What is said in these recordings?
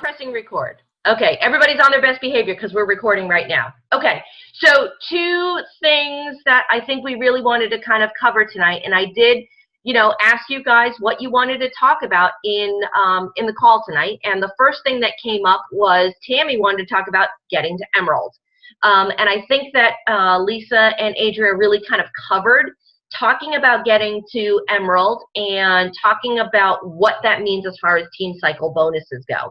Pressing record. Okay, everybody's on their best behavior because we're recording right now. Okay, so two things that I think we really wanted to kind of cover tonight, and I did, ask you guys what you wanted to talk about in the call tonight. And the first thing that came up was Tammy wanted to talk about getting to Emerald. And I think that Lisa and Adria really kind of covered talking about getting to Emerald and talking about what that means as far as team cycle bonuses go.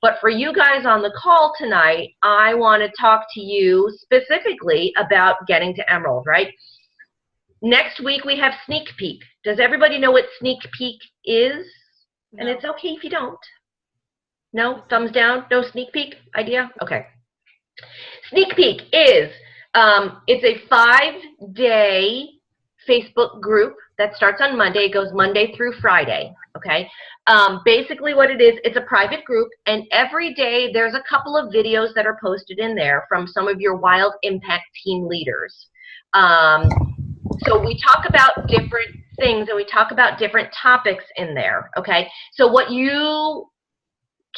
But for you guys on the call tonight, I want to talk to you specifically about getting to Emerald, right? Next week we have Sneak Peek. Does everybody know what Sneak Peek is? No. And it's okay if you don't. No? Thumbs down? No Sneak Peek idea? Okay. Sneak Peek is, it's a 5-day Facebook group that starts on Monday. It goes Monday through Friday, okay? Basically what it is, it's a private group, and every day there's a couple of videos that are posted in there from some of your Wild Impact team leaders. So we talk about different things, and we talk about different topics in there, okay? So what you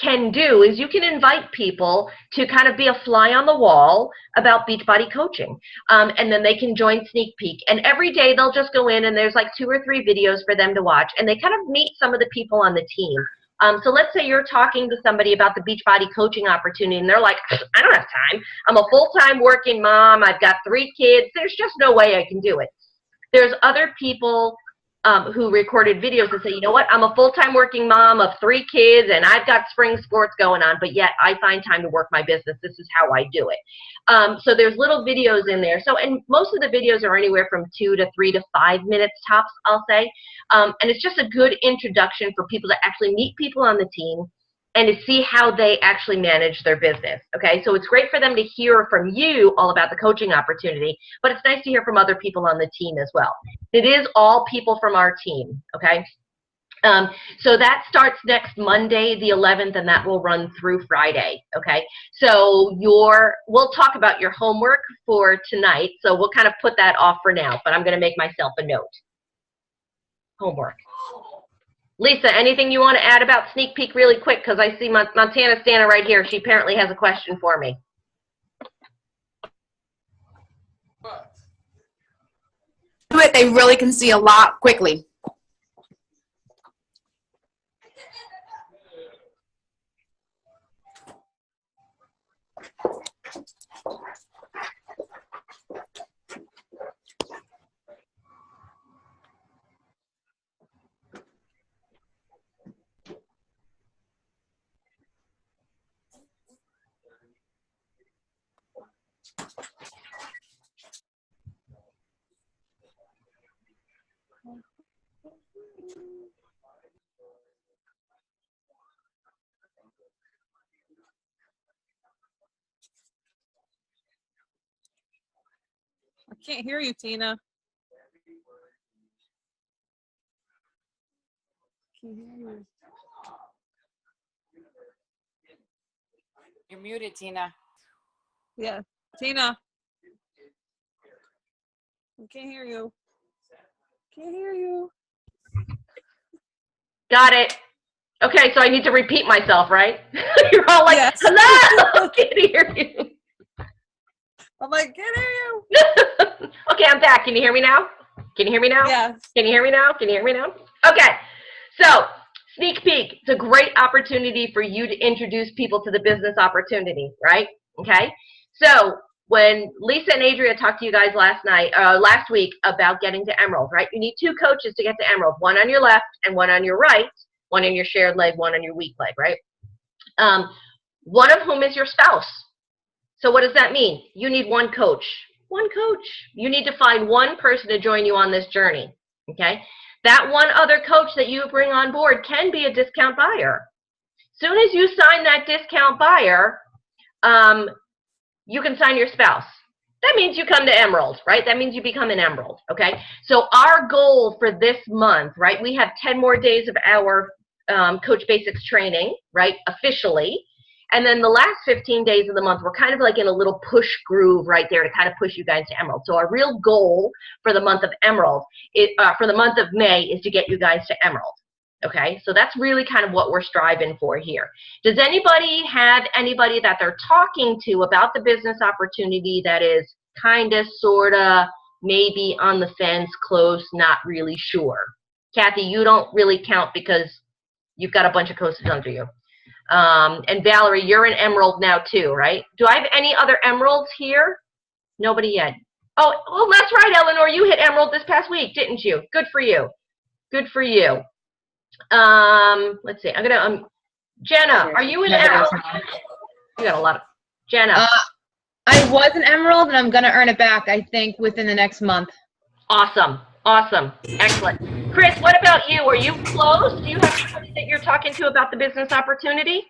can do is you can invite people to kind of be a fly on the wall about Beachbody coaching, and then they can join Sneak Peek, and every day they'll just go in and there's like 2 or 3 videos for them to watch, and they kind of meet some of the people on the team. So let's say you're talking to somebody about the Beachbody coaching opportunity, and they're like, I don't have time, I'm a full-time working mom, I've got 3 kids, there's just no way I can do it. There's other people who recorded videos and say, you know what, I'm a full-time working mom of 3 kids and I've got spring sports going on, but yet I find time to work my business. This is how I do it. So there's little videos in there. So, and most of the videos are anywhere from 2 to 3 to 5 minutes tops, I'll say. And it's just a good introduction for people to actually meet people on the team and to see how they actually manage their business, okay? So it's great for them to hear from you all about the coaching opportunity, but it's nice to hear from other people on the team as well. It is all people from our team, okay? So that starts next Monday, the 11th, and that will run through Friday, okay? So we'll talk about your homework for tonight, so we'll kind of put that off for now, but I'm gonna make myself a note. Homework. Lisa, anything you want to add about Sneak Peek really quick? Because I see Montana standing right here. She apparently has a question for me. Do it, they really can see a lot quickly. I can't hear you, Tina. Can't hear you. You're muted, Tina. Yeah, Tina. I can't hear you. Can't hear you. Got it. Okay, so I need to repeat myself, right? You're all like, yes. Hello, I can't hear you. I'm like, can't hear you. Okay, I'm back. Can you hear me now? Can you hear me now? Yes. Can you hear me now? Can you hear me now? Okay, so Sneak Peek. It's a great opportunity for you to introduce people to the business opportunity, right? Okay, so when Lisa and Adria talked to you guys last week about getting to Emerald, right? You need 2 coaches to get to Emerald, one on your left and one on your right, one in your shared leg, one on your weak leg, right? One of whom is your spouse. So what does that mean? You need 1 coach. 1 coach. You need to find 1 person to join you on this journey, okay? That 1 other coach that you bring on board can be a discount buyer. Soon as you sign that discount buyer, you can sign your spouse. That means you come to Emerald, right? That means you become an Emerald, okay? So our goal for this month, right, we have 10 more days of our Coach Basics training, right, officially. And then the last 15 days of the month, we're kind of like in a little push groove right there to kind of push you guys to Emerald. So our real goal for the month of Emerald, for the month of May, is to get you guys to Emerald. Okay, so that's really kind of what we're striving for here. Does anybody have anybody that they're talking to about the business opportunity that is kind of, sort of, maybe on the fence, close, not really sure? Kathy, you don't really count because you've got a bunch of coaches under you. And Valerie, you're an emerald now too, right? Do I have any other emeralds here? Nobody yet. Oh, well, that's right, Eleanor. You hit emerald this past week, didn't you? Good for you. Good for you. Let's see. I'm gonna. Jenna, are you an emerald? You got a lot of. Jenna. I was an emerald, and I'm gonna earn it back, I think, within the next month. Awesome. Awesome. Excellent. Chris, what about you? Are you close? Do you have somebody that you're talking to about the business opportunity?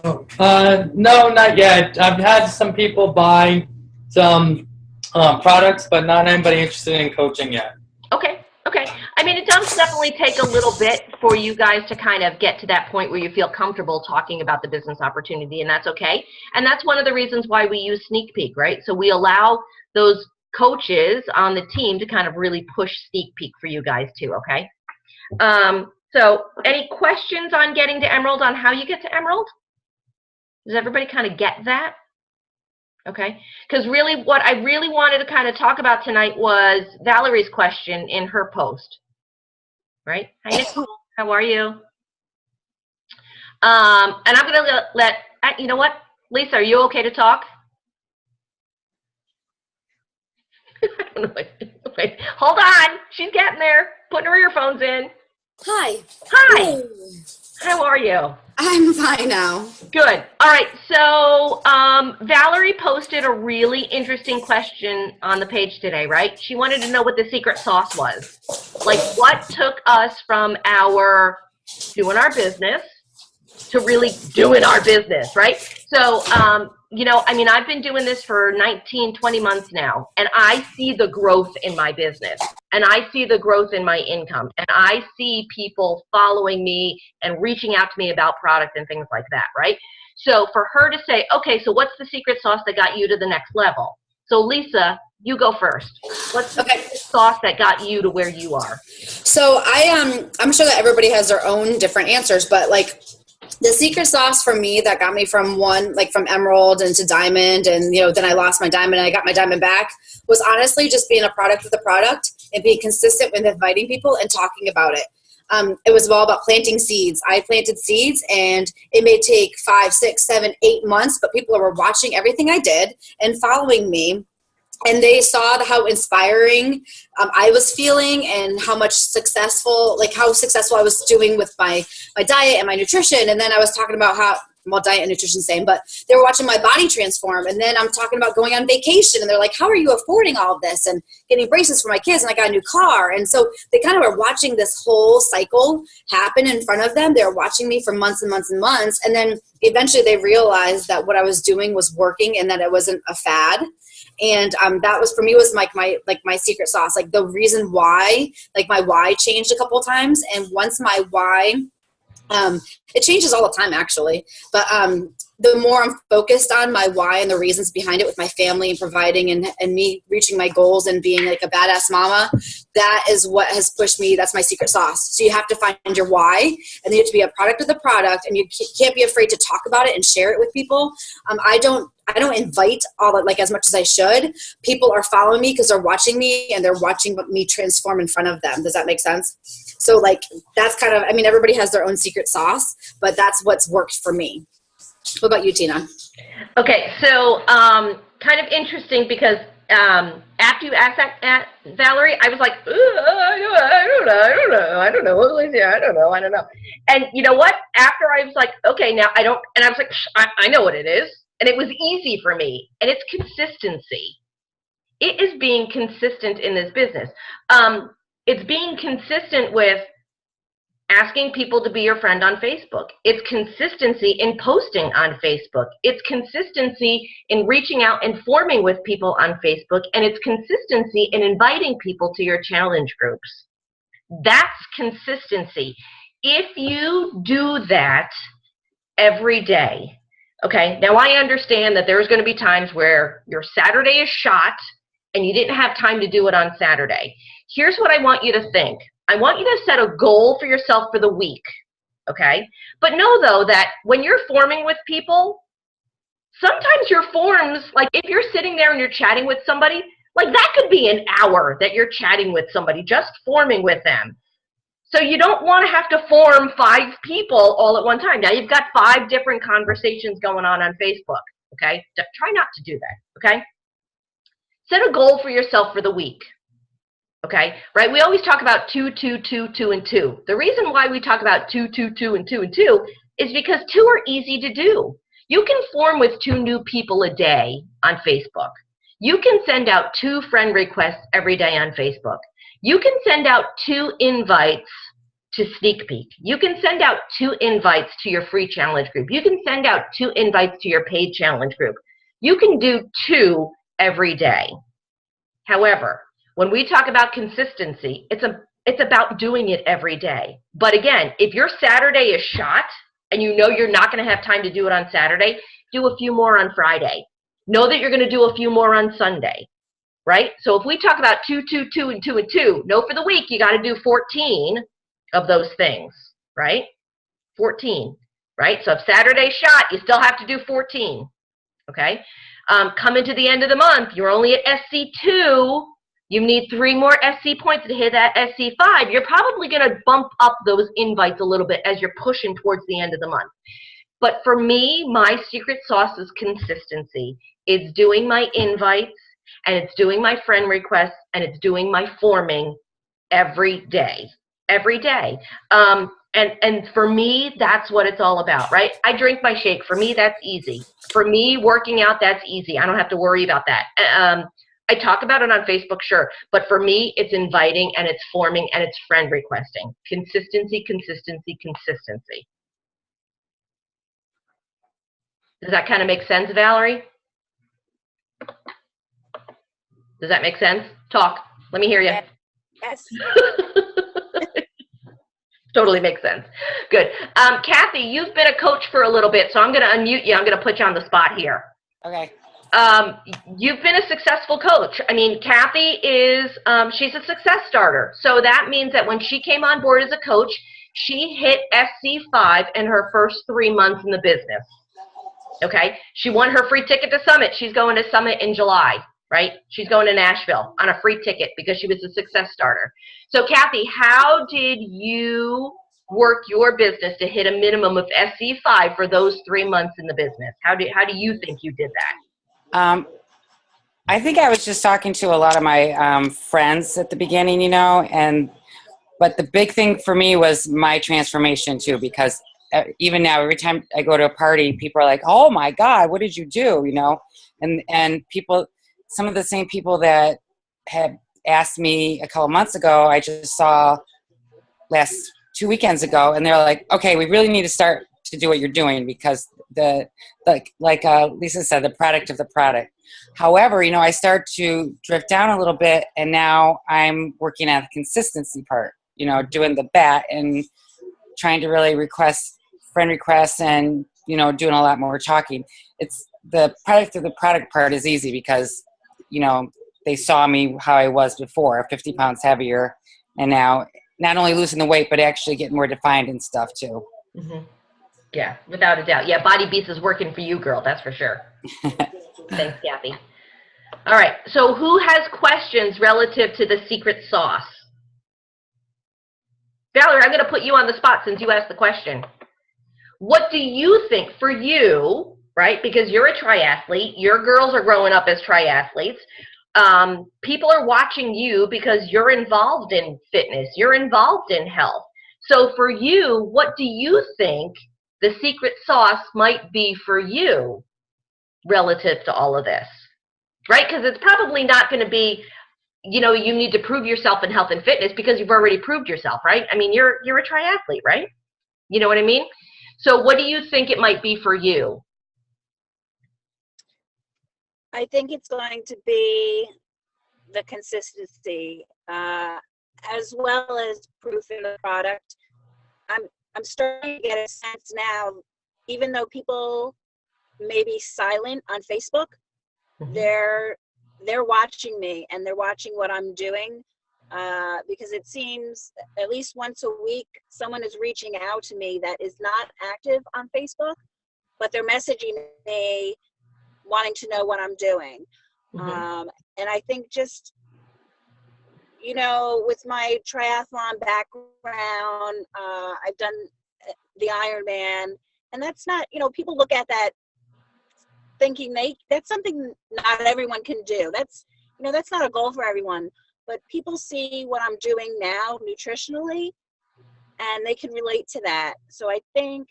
No, not yet. I've had some people buy some products, but not anybody interested in coaching yet. Okay. Okay. I mean, it does definitely take a little bit for you guys to kind of get to that point where you feel comfortable talking about the business opportunity, and that's okay. And that's one of the reasons why we use Sneak Peek, right? So we allow those coaches on the team to kind of really push Sneak Peek for you guys too, okay? So any questions on getting to Emerald, on how you get to Emerald? Does everybody kind of get that? Okay, because really what I really wanted to kind of talk about tonight was Valerie's question in her post, right? Hi, Nicole. How are you? And I'm going to let, you know what? Lisa, are you okay to talk? I don't know. Okay, hold on. She's getting there. Putting her earphones in. Hi. Hi. Ooh. How are you? I'm fine now. Good. All right. So Valerie posted a really interesting question on the page today, right? She wanted to know what the secret sauce was. Like, what took us from our doing our business to really doing our business, right? So, you know, I mean, I've been doing this for 19, 20 months now, and I see the growth in my business, and I see the growth in my income, and I see people following me and reaching out to me about product and things like that, right? So for her to say, okay, so what's the secret sauce that got you to the next level? So Lisa, you go first. What's the secret sauce that got you to where you are? So I'm sure that everybody has their own different answers, but like, the secret sauce for me that got me from from emerald into diamond, and then I lost my diamond and I got my diamond back, was honestly just being a product with the product and being consistent with inviting people and talking about it. It was all about planting seeds. I planted seeds, and it may take 5, 6, 7, 8 months, but people were watching everything I did and following me. And they saw how inspiring I was feeling, and how successful I was doing with my diet and my nutrition. And then I was talking about how, well, diet and nutrition same, but they were watching my body transform. And then I'm talking about going on vacation, and they're like, how are you affording all of this? And getting braces for my kids, and I got a new car. And so they kind of were watching this whole cycle happen in front of them. They were watching me for months and months and months. And then eventually they realized that what I was doing was working and that it wasn't a fad. And that was, for me, was like my secret sauce, like the reason why, like my why changed a couple of times. And once my why, it changes all the time actually, but the more I'm focused on my why and the reasons behind it with my family and providing and me reaching my goals and being like a badass mama, that is what has pushed me. That's my secret sauce. So you have to find your why, and then you have to be a product of the product, and you can't be afraid to talk about it and share it with people. I don't invite all that, like, as much as I should. People are following me because they're watching me, and they're watching me transform in front of them. Does that make sense? So like, that's kind of, I mean, everybody has their own secret sauce, but that's what's worked for me. What about you, Tina? Okay, so kind of interesting, because after you asked that, Valerie, I was like, I don't know. And you know what? After I was like, okay, now I don't, and I was like, I know what it is. And it was easy for me, and it's consistency. It is being consistent in this business. It's being consistent with asking people to be your friend on Facebook. It's consistency in posting on Facebook. It's consistency in reaching out and forming with people on Facebook. And it's consistency in inviting people to your challenge groups. That's consistency. If you do that every day, okay, now I understand that there's going to be times where your Saturday is shot and you didn't have time to do it on Saturday. Here's what I want you to think. I want you to set a goal for yourself for the week, okay? But know, though, that when you're forming with people, sometimes your forms, like if you're sitting there and you're chatting with somebody, like that could be an hour that you're chatting with somebody, just forming with them. So you don't want to have to form 5 people all at one time. Now you've got 5 different conversations going on Facebook, okay? Try not to do that, okay? Set a goal for yourself for the week, okay? Right? We always talk about 2, 2, 2, 2, and 2. The reason why we talk about 2, 2, 2, and 2, and 2 is because 2 are easy to do. You can form with 2 new people a day on Facebook. You can send out 2 friend requests every day on Facebook. You can send out 2 invites to Sneak Peek. You can send out 2 invites to your free challenge group. You can send out 2 invites to your paid challenge group. You can do 2 every day. However, when we talk about consistency, it's about doing it every day. But again, if your Saturday is shot and you know you're not going to have time to do it on Saturday, do a few more on Friday. Know that you're going to do a few more on Sunday. Right? So if we talk about 2, 2, 2, and 2, and 2, know for the week you got to do 14 of those things, right? 14, right? So if Saturday's shot, you still have to do 14, okay? Coming to the end of the month, you're only at SC2. You need 3 more SC points to hit that SC5. You're probably going to bump up those invites a little bit as you're pushing towards the end of the month. But for me, my secret sauce is consistency. It's doing my invites, and it's doing my friend requests, and it's doing my forming every day. And for me, that's what it's all about, right? I drink my shake. For me, that's easy. For me, working out, that's easy. I don't have to worry about that. I talk about it on Facebook, sure. But for me, it's inviting, and it's forming, and it's friend requesting. Consistency, consistency, consistency. Does that kind of make sense, Valerie? Does that make sense? Talk. Let me hear you. Yes. Totally makes sense. Good. Kathy, you've been a coach for a little bit, so I'm going to unmute you. I'm going to put you on the spot here. Okay. You've been a successful coach. I mean, Kathy is, she's a success starter. So that means that when she came on board as a coach, she hit SC5 in her first 3 months in the business. Okay. She won her free ticket to Summit. She's going to Summit in July. Right? She's going to Nashville on a free ticket because she was a success starter. So, Kathy, how did you work your business to hit a minimum of SC5 for those 3 months in the business? How do you think you did that? I think I was just talking to a lot of my friends at the beginning, but the big thing for me was my transformation too, because even now, every time I go to a party, people are like, "Oh my God, what did you do?" And people. Some of the same people that had asked me a couple months ago, I just saw last 2 weekends ago, and they're like, okay, we really need to start to do what you're doing because like Lisa said, the product of the product. However, I start to drift down a little bit, and now I'm working at the consistency part, doing the bat and trying to really friend requests and, doing a lot more talking. It's the product of the product part is easy because they saw me how I was before, 50 pounds heavier, and now not only losing the weight, but actually getting more defined and stuff too. Mm-hmm. Yeah, without a doubt. Yeah, Body Beast is working for you, girl. That's for sure. Thanks, Kathy. All right. So who has questions relative to the secret sauce? Valerie, I'm going to put you on the spot since you asked the question. What do you think for you, right? Because you're a triathlete. Your girls are growing up as triathletes. People are watching you because you're involved in fitness. You're involved in health. So for you, what do you think the secret sauce might be for you relative to all of this, right? Because it's probably not going to be, you need to prove yourself in health and fitness because you've already proved yourself, right? I mean, you're a triathlete, right? You know what I mean? So what do you think it might be for you? I think it's going to be the consistency, as well as proof in the product. I'm starting to get a sense now, even though people may be silent on Facebook, Mm-hmm. they're watching me and they're watching what I'm doing. because it seems at least once a week someone is reaching out to me that is not active on Facebook, but they're messaging me wanting to know what I'm doing. And I think just, you know, with my triathlon background, I've done the Ironman, and that's not, you know, people look at that thinking that's something not everyone can do. That's, you know, that's not a goal for everyone, but people see what I'm doing now nutritionally and they can relate to that. So I think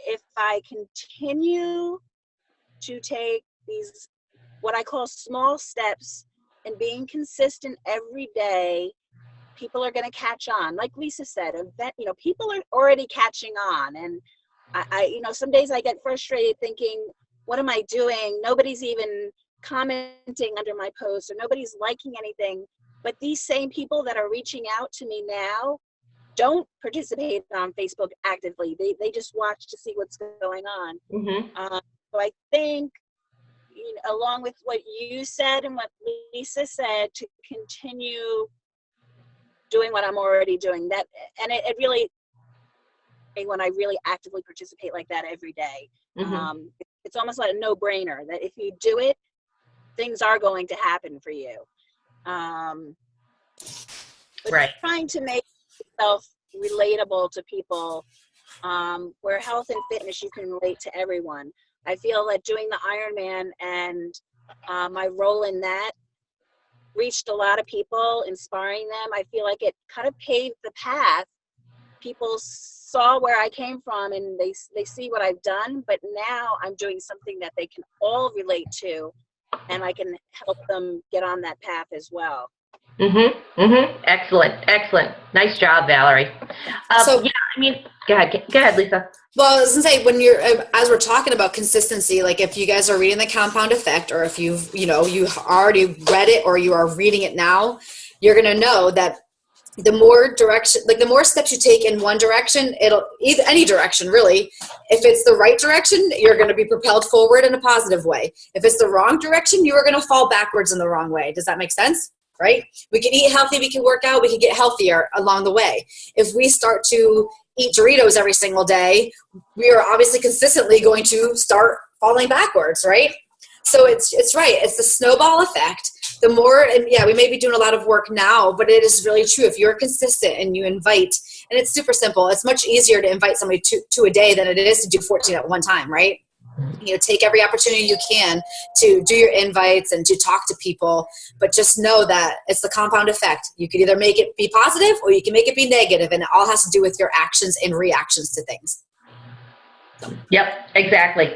if I continue to take these, what I call small steps, and being consistent every day, people are going to catch on. Like Lisa said, you know, people are already catching on. And I, you know, some days I get frustrated thinking, what am I doing? Nobody's even commenting under my posts, or nobody's liking anything. But these same people that are reaching out to me now don't participate on Facebook actively. They just watch to see what's going on. So I think, you know, along with what you said and what Lisa said, to continue doing what I'm already doing, that, and it really, when I really actively participate like that every day, it's almost like a no-brainer that if you do it, things are going to happen for you. But trying to make yourself relatable to people, where health and fitness, you can relate to everyone. I feel that doing the Ironman and my role in that reached a lot of people, inspiring them. I feel like it kind of paved the path. People saw where I came from and they see what I've done, but now I'm doing something that they can all relate to, and I can help them get on that path as well. Excellent. Nice job, Valerie. So, yeah, I mean, go ahead, Lisa. Well, I was gonna say, when as we're talking about consistency, like if you guys are reading The Compound Effect, or if you already read it or you are reading it now, you're gonna know that the more direction, like the more steps you take in one direction, it'll either any direction really. If it's the right direction, you're going to be propelled forward in a positive way. If it's the wrong direction, you are going to fall backwards in the wrong way. Does that make sense? Right? We can eat healthy, we can work out, we can get healthier along the way. If we start to eat Doritos every single day, we are obviously consistently going to start falling backwards, right? So it's right. It's the snowball effect. The more, and yeah, we may be doing a lot of work now, but it is really true. If you're consistent and you invite, and it's super simple, it's much easier to invite somebody to a day than it is to do 14 at one time, right? You know, take every opportunity you can to do your invites and to talk to people, but just know that it's the compound effect. You can either make it be positive or you can make it be negative, and it all has to do with your actions and reactions to things. Yep, exactly.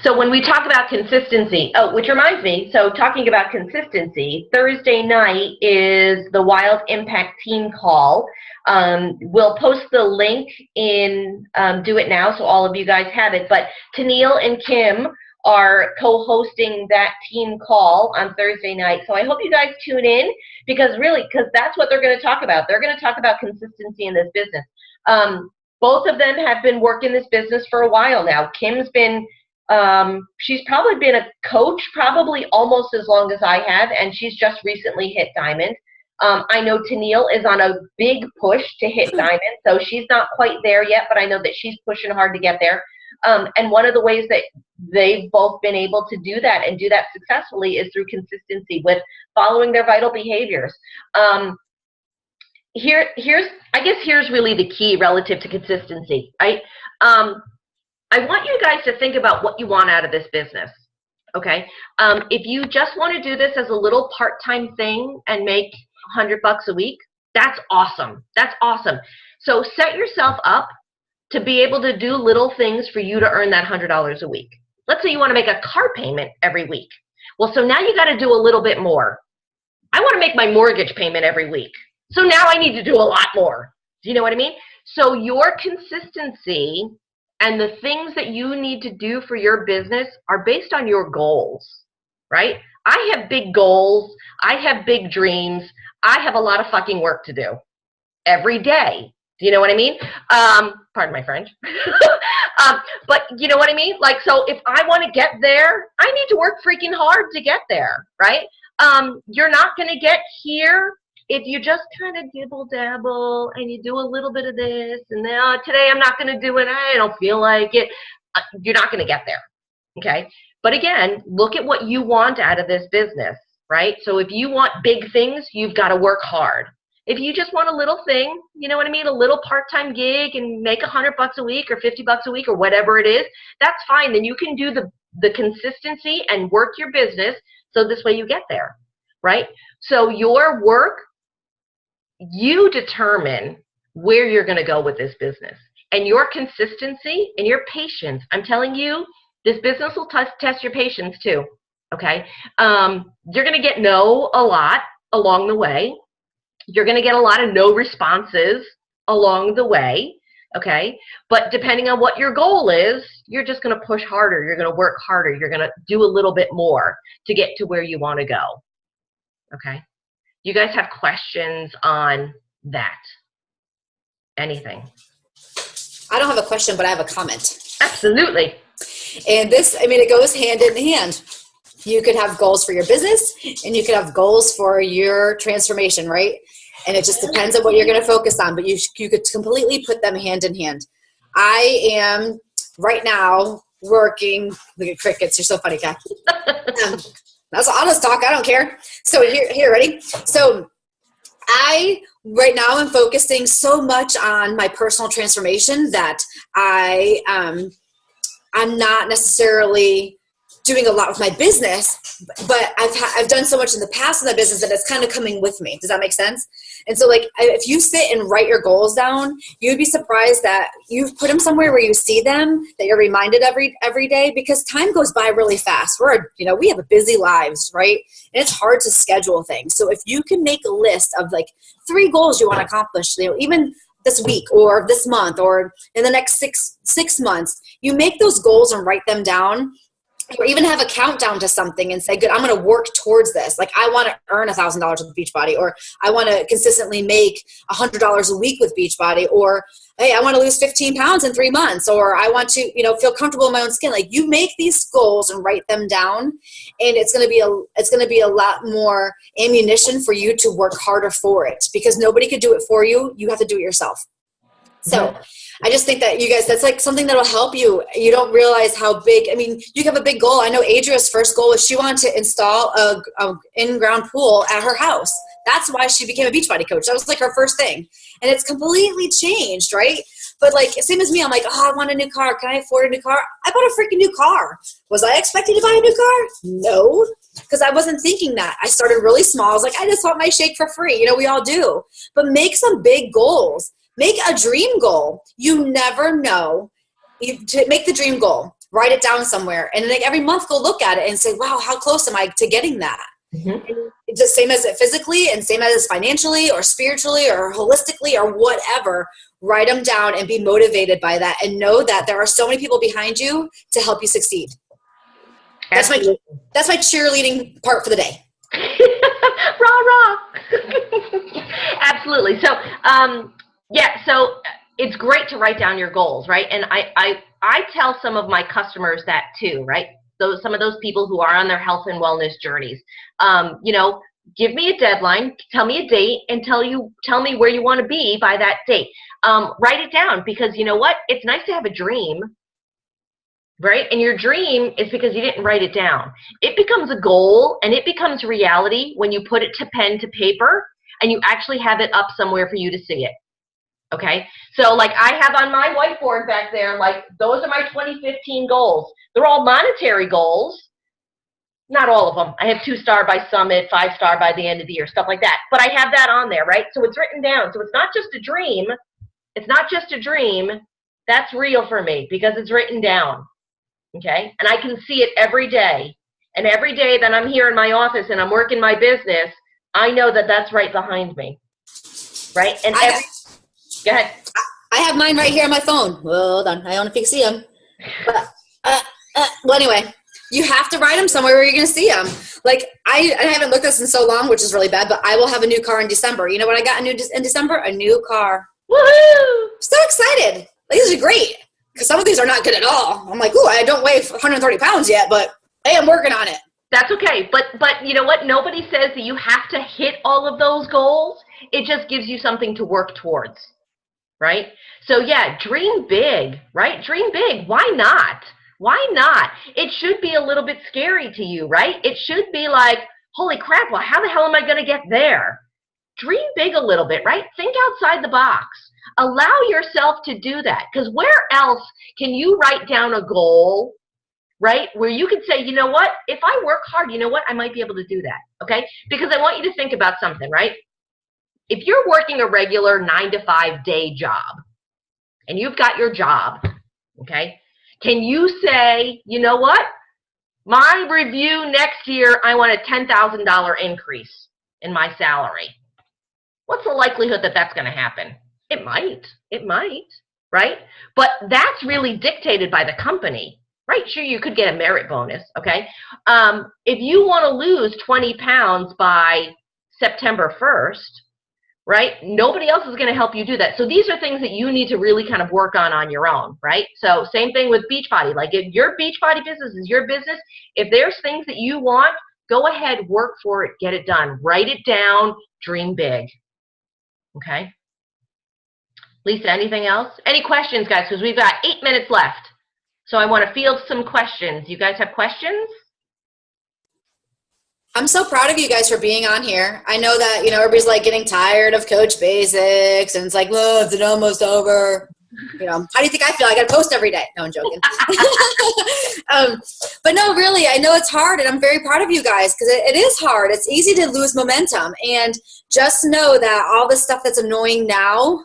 So when we talk about consistency, which reminds me, so talking about consistency, Thursday night is the Wild Impact Team Call. We'll post the link in Do It Now, so all of you guys have it. But Tennille and Kim are co-hosting that team call on Thursday night. So I hope you guys tune in, because that's what they're going to talk about. They're going to talk about consistency in this business. Both of them have been working this business for a while now. Kim's been, she's probably been a coach probably almost as long as I have, and she's just recently hit diamond. I know Tennille is on a big push to hit diamond, so she's not quite there yet, but I know that she's pushing hard to get there. And one of the ways that they've both been able to do that and do that successfully is through consistency with following their vital behaviors. Here's really the key relative to consistency. I want you guys to think about what you want out of this business. Okay, if you just want to do this as a little part-time thing and make $100 a week, that's awesome. That's awesome. So set yourself up to be able to do little things for you to earn that $100 a week. Let's say you want to make a car payment every week. Well, so now you got to do a little bit more. I want to make my mortgage payment every week. So now I need to do a lot more. Do you know what I mean? So your consistency and the things that you need to do for your business are based on your goals, right? I have big goals. I have big dreams. I have a lot of fucking work to do every day. Do you know what I mean? Pardon my French. But you know what I mean? Like, so if I want to get there, I need to work freaking hard to get there, right? You're not going to get here if you just kind of dibble dabble and you do a little bit of this and then today I'm not going to do it, I don't feel like it, you're not going to get there. Okay. But again, look at what you want out of this business, right? So if you want big things, you've got to work hard. If you just want a little thing, you know what I mean, a little part-time gig and make $100 a week or $50 a week or whatever it is, that's fine. Then you can do the consistency and work your business so this way you get there, right? So your work, you determine where you're going to go with this business. And your consistency and your patience, I'm telling you, this business will test your patience too, okay? You're going to get no a lot along the way. You're going to get a lot of no responses along the way, okay? But depending on what your goal is, you're just going to push harder. You're going to work harder. You're going to do a little bit more to get to where you want to go, okay? You guys have questions on that? Anything? I don't have a question, but I have a comment. Absolutely. And this, I mean, it goes hand in hand. You could have goals for your business and you could have goals for your transformation, right? And it just depends on what you're going to focus on, but you could completely put them hand in hand. I am right now working, look at crickets, you're so funny, Kat. That's honest talk, I don't care. So here, ready? So I right now am focusing so much on my personal transformation that I'm not necessarily doing a lot with my business, but I've done so much in the past in that business that it's kind of coming with me. Does that make sense? And so like, if you sit and write your goals down, you'd be surprised that you've put them somewhere where you see them, that you're reminded every day, because time goes by really fast. We have busy lives, right? And it's hard to schedule things. So if you can make a list of like 3 goals you want to accomplish, even this week or this month or in the next six months, you make those goals and write them down. Or even have a countdown to something and say, good, I'm going to work towards this. Like I want to earn $1,000 with Beachbody, or I want to consistently make $100 a week with Beachbody, or hey, I want to lose 15 pounds in 3 months, or I want to, feel comfortable in my own skin. Like you make these goals and write them down, and it's going to be a lot more ammunition for you to work harder for it, because nobody could do it for you. You have to do it yourself. So I just think that you guys, that's like something that'll help you. You don't realize how big, you have a big goal. I know Adria's first goal was she wanted to install a in-ground pool at her house. That's why she became a Beachbody coach. That was like her first thing. And it's completely changed, right? But like, same as me, I'm like, I want a new car. Can I afford a new car? I bought a freaking new car. Was I expecting to buy a new car? No, because I wasn't thinking that. I started really small. I was like, I just want my shake for free. We all do. But make some big goals. Make a dream goal. You never know. To make the dream goal, write it down somewhere. And then every month go look at it and say, wow, how close am I to getting that? Mm-hmm. It's the same as it physically and same as financially or spiritually or holistically or whatever. Write them down and be motivated by that, and know that there are so many people behind you to help you succeed. That's my cheerleading part for the day. Rah, rah. Absolutely. So, so it's great to write down your goals, right? And I tell some of my customers that too, right? Some of those people who are on their health and wellness journeys, give me a deadline, tell me a date, and tell me where you want to be by that date. Write it down, because you know what? It's nice to have a dream, right? And your dream is because you didn't write it down. It becomes a goal and it becomes reality when you put it to pen to paper and you actually have it up somewhere for you to see it. Okay, so like I have on my whiteboard back there, like those are my 2015 goals. They're all monetary goals. Not all of them. I have 2-star by Summit, 5-star by the end of the year, stuff like that. But I have that on there, right? So it's written down. So it's not just a dream. It's not just a dream. That's real for me because it's written down. Okay, and I can see it every day. And every day that I'm here in my office and I'm working my business, I know that that's right behind me, right? And go ahead. I have mine right here on my phone. Well done. I don't know if you can see them. But, well, anyway, you have to write them somewhere where you're going to see them. Like, I haven't looked at this in so long, which is really bad, but I will have a new car in December. You know what I got in December? A new car. Woohoo! So excited. Like, these are great. Because some of these are not good at all. I'm like, ooh, I don't weigh 130 pounds yet, but hey, I'm working on it. That's okay. But you know what? Nobody says that you have to hit all of those goals. It just gives you something to work towards, right? So yeah, dream big, right? Dream big. Why not? Why not? It should be a little bit scary to you, right? It should be like, holy crap, well, how the hell am I going to get there? Dream big a little bit, right? Think outside the box. Allow yourself to do that, because where else can you write down a goal, right, where you could say, you know what, if I work hard, you know what, I might be able to do that, okay? Because I want you to think about something, right? If you're working a regular 9-to-5 day job, and you've got your job, okay, can you say, you know what, my review next year, I want a $10,000 increase in my salary? What's the likelihood that that's going to happen? It might, right? But that's really dictated by the company, right? Sure, you could get a merit bonus, okay? If you want to lose 20 pounds by September 1st, right, nobody else is going to help you do that. So these are things that you need to really kind of work on your own, right? So same thing with Beachbody. Like if your Beachbody business is your business, if there's things that you want, go ahead, work for it, get it done. Write it down, dream big, okay? Lisa, anything else? Any questions, guys? Because we've got 8 minutes left. So I want to field some questions. You guys have questions? I'm so proud of you guys for being on here. I know that, you know, everybody's like getting tired of Coach Basics and it's like, look, it's almost over. You know, how do you think I feel? I got to post every day. No, I'm joking. But no, really, I know it's hard and I'm very proud of you guys because it is hard. It's easy to lose momentum, and just know that all the stuff that's annoying now,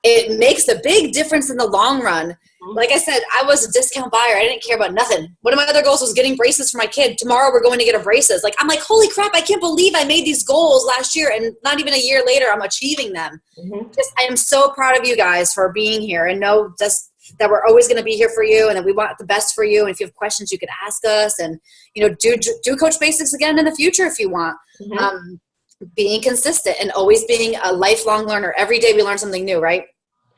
it makes a big difference in the long run. Like I said, I was a discount buyer. I didn't care about nothing. One of my other goals was getting braces for my kid. Tomorrow we're going to get her braces. Like, I'm like, holy crap, I can't believe I made these goals last year and not even a year later I'm achieving them. I am so proud of you guys for being here, and know just that we're always going to be here for you and that we want the best for you. And if you have questions, you can ask us, and, you know, do Coach Basics again in the future if you want. Being consistent and always being a lifelong learner. Every day we learn something new, right?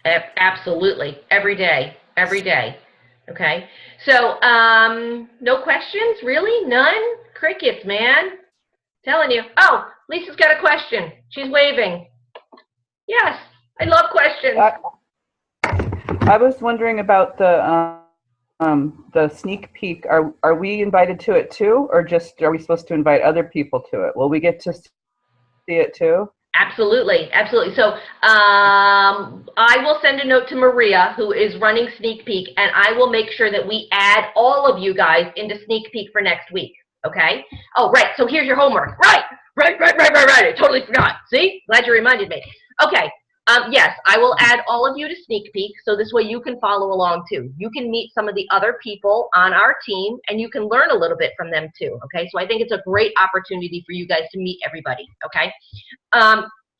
Absolutely. Every day. Every day. Okay. So, no questions? Really? None? Crickets, man. Telling you. Oh, Lisa's got a question. She's waving. Yes. I love questions. I was wondering about the sneak peek. Are we invited to it too, or just are we supposed to invite other people to it? Will we get to see it too? Absolutely, absolutely. So I will send a note to Maria, who is running Sneak Peek, and I will make sure that we add all of you guys into Sneak Peek for next week, okay? Oh, right, so here's your homework. Right. I totally forgot. See? Glad you reminded me. Okay, yes, I will add all of you to Sneak Peek, so this way you can follow along too. You can meet some of the other people on our team, and you can learn a little bit from them too, okay? So I think it's a great opportunity for you guys to meet everybody, okay?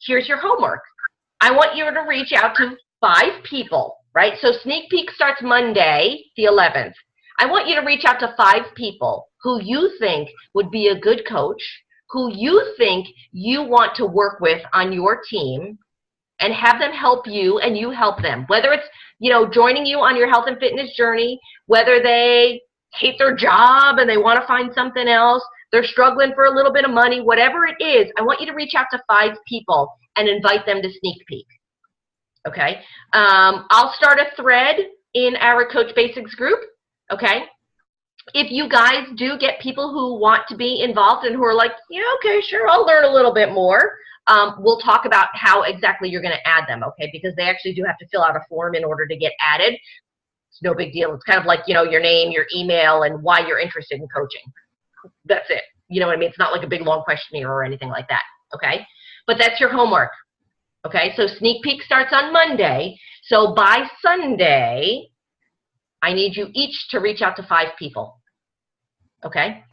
Here's your homework. I want you to reach out to 5 people, right? So Sneak Peek starts Monday, the 11th. I want you to reach out to 5 people who you think would be a good coach, who you think you want to work with on your team, and have them help you and you help them. Whether it's, you know, joining you on your health and fitness journey, whether they hate their job and they want to find something else, they're struggling for a little bit of money, whatever it is, I want you to reach out to 5 people and invite them to Sneak Peek, okay? I'll start a thread in our Coach Basics group, okay? If you guys do get people who want to be involved and who are like, yeah, okay, sure, I'll learn a little bit more, we'll talk about how exactly you're going to add them, okay? Because they actually do have to fill out a form in order to get added. It's no big deal. It's kind of like, you know, your name, your email, and why you're interested in coaching. That's it. You know what I mean? It's not like a big long questionnaire or anything like that, okay? But that's your homework, okay? So Sneak Peek starts on Monday. So by Sunday, I need you each to reach out to 5 people, okay?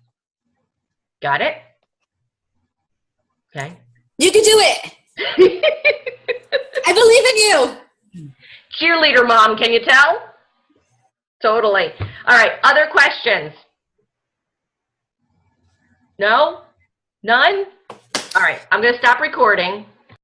Got it? Okay. You can do it. I believe in you. Cheerleader mom, can you tell? Totally. All right, other questions? No? None? All right, I'm going to stop recording.